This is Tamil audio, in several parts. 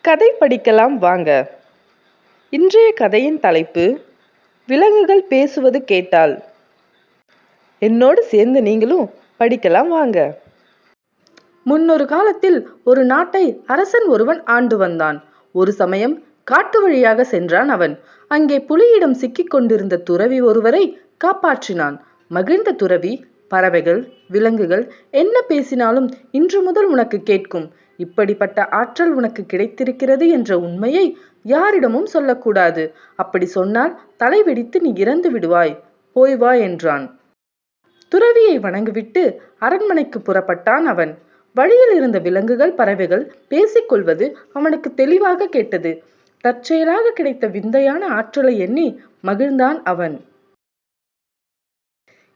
கதை படிக்கலாம் வாங்க. இன்றைய கதையின் தலைப்பு விலங்குகள் பேசுவது கேட்டால். என்னோடு சேர்ந்து நீங்களும் படிக்கலாம் வாங்க. முன்னொரு காலத்தில் ஒரு நாட்டை அரசன் ஒருவன் ஆண்டு வந்தான். ஒரு சமயம் காட்டு வழியாக சென்றான் அவன். அங்கே புலியிடம் சிக்கிக் கொண்டிருந்த துறவி ஒருவரை காப்பாற்றினான். மகிழ்ந்த துறவி, பறவைகள், விலங்குகள் என்ன பேசினாலும் இன்று முதல் உனக்கு கேட்கும். இப்படிப்பட்ட ஆற்றல் உனக்கு கிடைத்திருக்கிறது என்ற உண்மையை யாரிடமும் சொல்லக்கூடாது. அப்படி சொன்னால் தலை வெடித்து நீ இறந்து விடுவாய். போய் வா என்றான். துறவியை வணங்கிவிட்டு அரண்மனைக்கு புறப்பட்டான் அவன். வழியில் இருந்த விலங்குகள், பறவைகள் பேசிக்கொள்வது அவனுக்கு தெளிவாக கேட்டது. தற்செயலாக கிடைத்த விந்தையான ஆற்றலை எண்ணி மகிழ்ந்தான் அவன்.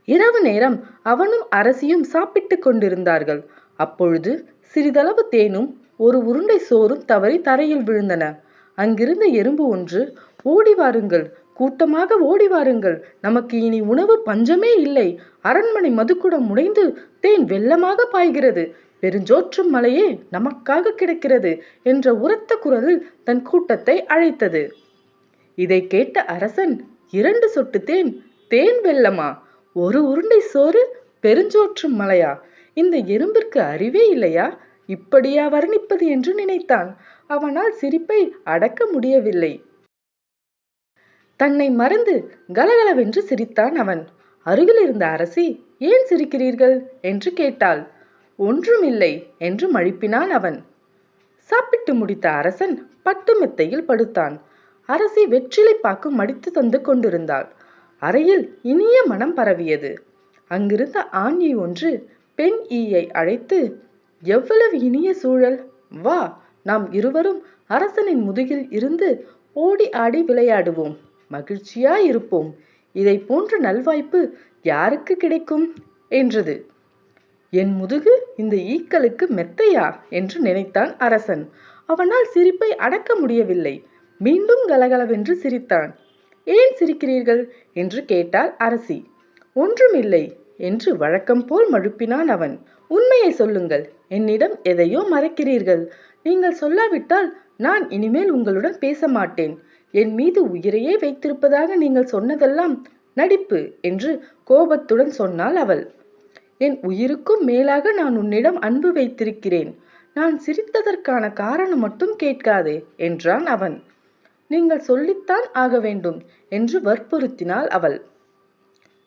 இரவு நேரம் அவனும் அரசியும் சாப்பிட்டுக் கொண்டிருந்தார்கள். அப்பொழுது சிறிதளவு தேனும் ஒரு உருண்டை சோறும் தவறி தரையில் விழுந்தன. அங்கிருந்த எறும்பு ஒன்று, ஓடி வாருங்கள், கூட்டமாக ஓடி வாருங்கள், நமக்கு இனி உணவு பஞ்சமே இல்லை, அரண்மனை மதுக்குடம் உடைந்து தேன் வெள்ளமாக பாய்கிறது, பெருஞ்சோற்றும் மலையே நமக்காக கிடைக்கிறது என்ற உரத்த குரலில் தன் கூட்டத்தை அழைத்தது. இதை கேட்ட அரசன், 2 சொட்டு தேன், தேன் வெள்ளமா? ஒரு உருண்டை சோறு, பெருஞ்சோற்றும் மலையா? இந்த எறும்பிற்கு அறிவே இல்லையா? இப்படியா வர்ணிப்பது என்று நினைத்தான். அவனால் சிரிப்பை அடக்க முடியவில்லை. தன்னை மறந்து கலகலவென்று சிரித்தான் அவன். அருகில் இருந்த அரசி, ஏன் சிரிக்கிறீர்கள் என்று கேட்டாள். ஒன்றுமில்லை என்று மழுப்பினான் அவன். சாப்பிட்டு முடித்த அரசன் பட்டு மெத்தையில் படுத்தான். அரசி வெற்றிலை பாக்கு மடித்து தந்து கொண்டிருந்தாள். அறையில் இனிய மனம் பரவியது. அங்கிருந்த ஆண் ஈ ஒன்று பெண் ஈயை அழைத்து, எவ்வளவு இனிய சூழல், வா, நாம் இருவரும் அரசனின் முதுகில் இருந்து ஓடி ஆடி விளையாடுவோம், மகிழ்ச்சியாயிருப்போம், இதை போன்ற நல்வாய்ப்பு யாருக்கு கிடைக்கும் என்றது. என் முதுகு இந்த ஈக்களுக்கு மெத்தையா என்று நினைத்தான் அரசன். அவனால் சிரிப்பை அடக்க முடியவில்லை. மீண்டும் கலகலவென்று சிரித்தான். ஏன் சிரிக்கிறீர்கள் என்று கேட்டாள் அரசி. ஒன்றுமில்லை என்று வழக்கம் போல் மழுப்பினான் அவன். உண்மையை சொல்லுங்கள், என்னிடம் எதையோ மறைக்கிறீர்கள். நீங்கள் சொல்லாவிட்டால் நான் இனிமேல் உங்களுடன் பேச மாட்டேன். என் மீது உயிரையே வைத்திருப்பதாக நீங்கள் சொன்னதெல்லாம் நடிப்பு என்று கோபத்துடன் சொன்னாள் அவள். என் உயிருக்கும் மேலாக நான் உன்னிடம் அன்பு வைத்திருக்கிறேன். நான் சிரித்ததற்கான காரணம் மட்டும் கேட்காதே என்றான் அவன். நீங்கள் சொல்லித்தான் ஆக வேண்டும் என்று வற்புறுத்தினாள் அவள்.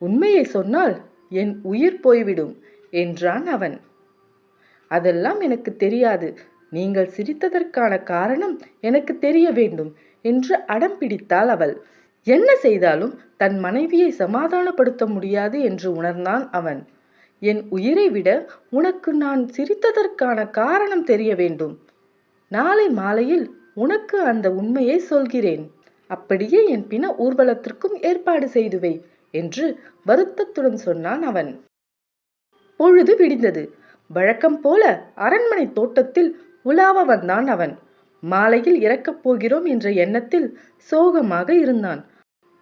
உண்மையை சொன்னால் என் உயிர் போய்விடும் என்றான் அவன். அதெல்லாம் எனக்கு தெரியாது. நீங்கள் சிரித்ததற்கான காரணம் எனக்கு தெரிய வேண்டும் என்று அடம் பிடித்தாள் அவள். என்ன செய்தாலும் தன் மனைவியை சமாதானப்படுத்த முடியாது என்று உணர்ந்தான் அவன். என் உயிரை விட உனக்கு நான் சிரித்ததற்கான காரணம் தெரிய வேண்டும். நாளை மாலையில் உனக்கு அந்த உண்மையை சொல்கிறேன். அப்படியே என் பிண ஊர்வலத்திற்கும் ஏற்பாடு செய்துவை என்று வருத்தத்துடன் சொன்னான் அவன். பொழுது விடிந்தது. வழக்கம் போல அரண்மனை தோட்டத்தில் உலாவ வந்தான் அவன். மாலையில் இறக்கப் போகிறோம் என்ற எண்ணத்தில் சோகமாக இருந்தான்.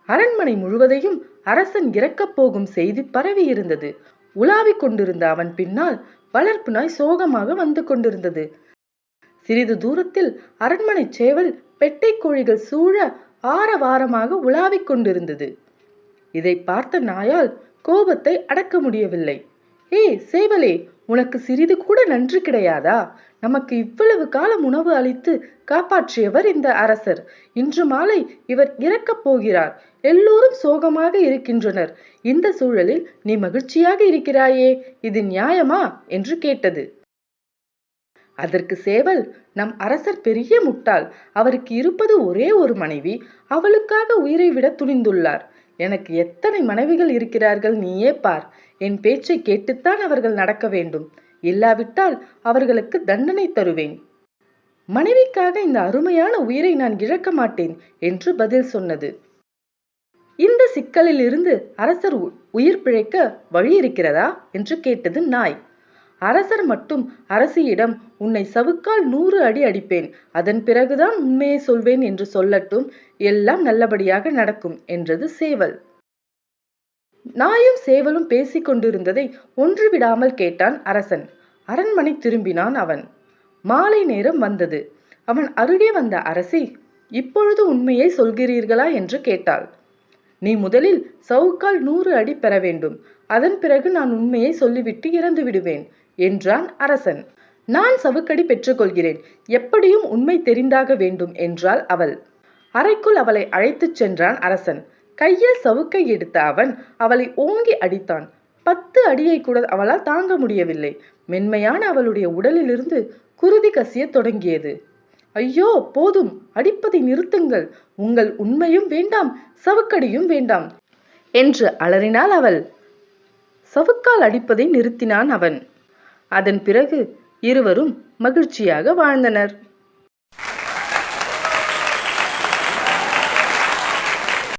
அரண்மனை முழுவதையும் அரசன் இறக்கப் போகும் செய்தி பரவி இருந்தது. உலாவிக் கொண்டிருந்த அவன் பின்னால் வளர்ப்பு நாய் சோகமாக வந்து கொண்டிருந்தது. சிறிது தூரத்தில் அரண்மனை சேவல் பெட்டை கோழிகள் சூழ ஆரவாரமாக உலாவிக் கொண்டிருந்தது. இதை பார்த்த நாயால் கோபத்தை அடக்க முடியவில்லை. ஏய் சேவலே, உனக்கு சிறிது கூட நன்றி கிடையாதா? நமக்கு இவ்வளவு காலம் உணவு அளித்து காப்பாற்றியவர் இந்த அரசர். இன்று மாலை இவர் இறக்கப் போகிறார். எல்லோரும் சோகமாக இருக்கின்றனர். இந்த சூழலில் நீ மகிழ்ச்சியாக இருக்கிறாயே, இது நியாயமா என்று கேட்டது. அதற்கு சேவல், நம் அரசர் பெரிய முட்டாள். அவருக்கு இருப்பது ஒரே ஒரு மனைவி. அவளுக்காக உயிரை விட துணிந்துள்ளார். எனக்கு எத்தனை மனைவிகள் இருக்கிறார்கள் நீயே பார். என் பேச்சை கேட்டுத்தான் அவர்கள் நடக்க வேண்டும். இல்லாவிட்டால் அவர்களுக்கு தண்டனை தருவேன். மனைவிக்காக இந்த அருமையான உயிரை நான் இழக்க மாட்டேன் என்று பதில் சொன்னது. இந்த சிக்கலில் இருந்து அரசர் உயிர் பிழைக்க வழி இருக்கிறதா என்று கேட்டது நாய். அரசர் மட்டும் அரசியிடம், உன்னை சவுக்கால் 100 அடி அடிப்பேன், அதன் பிறகுதான் உண்மையை சொல்வேன் என்று சொல்லட்டும், எல்லாம் நல்லபடியாக நடக்கும் என்றது சேவல். நாயும் சேவலும் பேசிக் கொண்டிருந்ததை ஒன்று விடாமல் கேட்டான் அரசன். அரண்மனை திரும்பினான் அவன். மாலை நேரம் வந்தது. அவன் அருகே வந்த அரசி, இப்பொழுது உண்மையை சொல்கிறீர்களா என்று கேட்டாள். நீ முதலில் சவுக்கால் 100 அடி பெற வேண்டும். அதன் பிறகு நான் உண்மையை சொல்லிவிட்டு இறந்து விடுவேன் என்றான் அரசன். நான் சவுக்கடி பெற்றுக்கொள்கிறேன். எப்படியும் உண்மை தெரிந்தாக வேண்டும் என்றாள் அவள். அறைக்குள் அவளை அழைத்துச் சென்றான் அரசன். கையில் சவுக்கை எடுத்த அவன் அவளை ஓங்கி அடித்தான். 10 அடியை கூட அவளால் தாங்க முடியவில்லை. மென்மையான அவளுடைய உடலிலிருந்து குருதி கசிய தொடங்கியது. ஐயோ, போதும், அடிப்பதை நிறுத்துங்கள். உங்கள் உண்மையும் வேண்டாம், சவுக்கடியும் வேண்டாம் என்று அலறினாள் அவள். சவுக்கால் அடிப்பதை நிறுத்தினான் அவன். அதன் பிறகு இருவரும் மகிழ்ச்சியாக வாழ்ந்தனர்.